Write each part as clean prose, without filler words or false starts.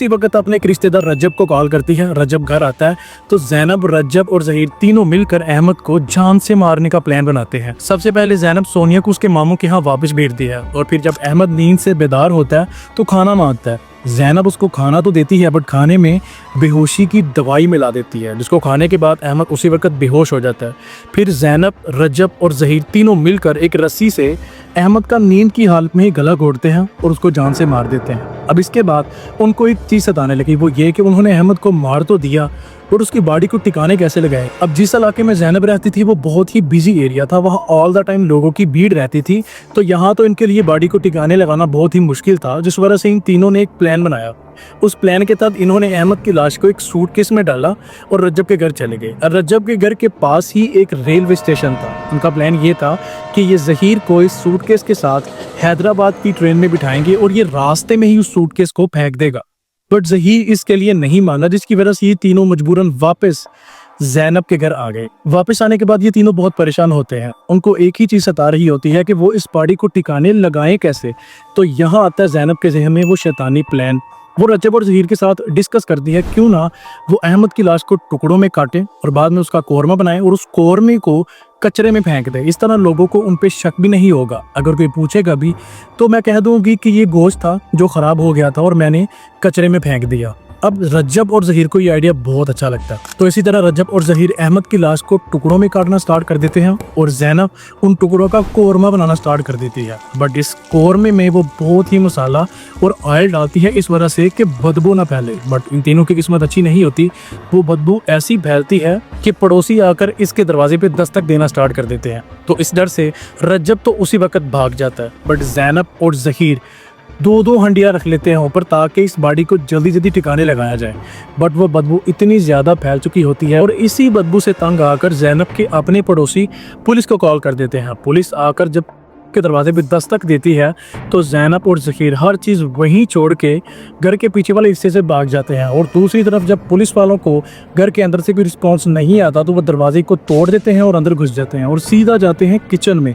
उसी वक्त अपने एक रिश्तेदार रजब को कॉल करती है। रजब घर आता है तो जैनब, रजब और जहीर तीनों मिलकर अहमद को जान से मारने का प्लान बनाते हैं। सबसे पहले जैनब सोनिया को उसके मामू के यहाँ वापस भेजती है और फिर जब अहमद नींद से बेदार होता है तो खाना मांगता है। जैनब उसको खाना तो देती है बट खाने में बेहोशी की दवाई मिला देती है, जिसको खाने के बाद अहमद उसी वक्त बेहोश हो जाता है। फिर जैनब, रजब और जहीर तीनों मिलकर एक रस्सी से अहमद का नींद की हालत में ही गला घोटते हैं और उसको जान से मार देते हैं। अब इसके बाद उनको एक चीज़ सताने लगी, वो ये कि उन्होंने अहमद को मार तो दिया और उसकी बॉडी को टिकाने कैसे लगाए। अब जिस इलाके में जैनब रहती थी वो बहुत ही बिजी एरिया था, वहाँ ऑल द टाइम लोगों की भीड़ रहती थी, तो यहाँ तो इनके लिए बॉडी को टिकाने लगाना बहुत ही मुश्किल था। जिस वजह से इन तीनों ने एक प्लान बनाया। उस प्लान के तहत इन्होंने अहमद की लाश को एक सूटकेस में डाला और रजब के घर चले गए। रजब के घर के पास ही एक रेलवे स्टेशन था। उनका प्लान ये था कि ये जहीर को इस सूटकेस के साथ हैदराबाद की ट्रेन में बिठाएंगे और ये रास्ते में ही उस सूटकेस को फेंक देगा। बट जहीर इसके लिए नहीं माना, जिसकी वजह से ये तीनों मजबूरन वापस जैनब के घर आ गए। वापस आने के बाद ये तीनों बहुत परेशान होते हैं। उनको एक ही चीज़ सता रही होती है कि वो इस बॉडी को टिकाने लगाएं कैसे। तो यहाँ आता है जैनब के ज़हन में वो शैतानी प्लान। वो रजब और जहीर के साथ डिस्कस करती है क्यों ना वो अहमद की लाश को टुकड़ों में काटे और बाद में उसका कौरमा बनाए और उस कौरमे को कचरे में फेंक दे। इस तरह लोगों को उन पे शक भी नहीं होगा। अगर कोई पूछेगा भी तो मैं कह दूंगी कि ये गोश्त था जो खराब हो गया था और मैंने कचरे में फेंक दिया। अब रजब और जहीर को ये आइडिया बहुत अच्छा लगता है, तो इसी तरह रजब और जहीर अहमद की लाश को टुकड़ों में काटना स्टार्ट कर देते हैं और जैनब उन टुकड़ों का कौरमा बनाना स्टार्ट कर देती है। बट इस कौरमे में वो बहुत ही मसाला और ऑयल डालती है इस वजह से कि बदबू ना फैले। बट इन तीनों की किस्मत अच्छी नहीं होती, वो बदबू ऐसी फैलती है कि पड़ोसी आकर इसके दरवाजे पे दस्तक देना स्टार्ट कर देते हैं। तो इस डर से रजब तो उसी वक्त भाग जाता है, बट जैनब और जहीर दो हंडियाँ रख लेते हैं ऊपर ताकि इस बॉडी को जल्दी जल्दी टिकाने लगाया जाए। बट वो बदबू इतनी ज़्यादा फैल चुकी होती है और इसी बदबू से तंग आकर जैनब के अपने पड़ोसी पुलिस को कॉल कर देते हैं। पुलिस आकर जब के दरवाजे पे दस्तक देती है तो जैनब और जहीर हर चीज़ वहीं छोड़ के घर के पीछे वाले हिस्से से भाग जाते हैं। और दूसरी तरफ जब पुलिस वालों को घर के अंदर से कोई रिस्पांस नहीं आता तो वो दरवाजे को तोड़ देते हैं और अंदर घुस जाते हैं और सीधा जाते हैं किचन में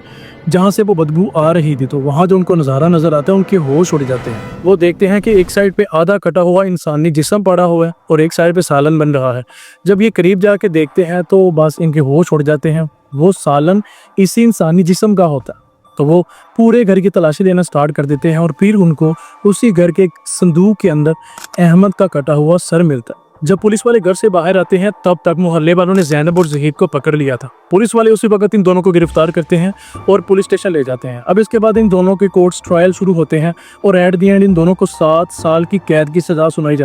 जहाँ से वो बदबू आ रही थी। तो वहाँ जो उनको नज़ारा नज़र आता है उनके होश उड़ जाते हैं। वो देखते हैं कि एक साइड पे आधा कटा हुआ इंसानी जिस्म पड़ा हुआ है और एक साइड पे सालन बन रहा है। जब ये करीब जाके देखते हैं तो बस इनके होश उड़ जाते हैं। वो सालन इसी इंसानी जिस्म का होता है। तो वो पूरे घर की तलाशी लेना स्टार्ट कर देते हैं और फिर उनको उसी घर के संदूक के अंदर अहमद का कटा हुआ सर मिलता है। जब पुलिस वाले घर से बाहर आते हैं तब तक मोहल्ले वालों ने जैनब और जहीर को पकड़ लिया था। पुलिस वाले उसी वक्त इन दोनों को गिरफ्तार करते हैं और पुलिस स्टेशन ले जाते हैं। अब इसके बाद इन दोनों के कोर्ट्स ट्रायल शुरू होते हैं और एट द एंड इन दोनों को 7 साल की कैद की सजा सुनाई जाती है।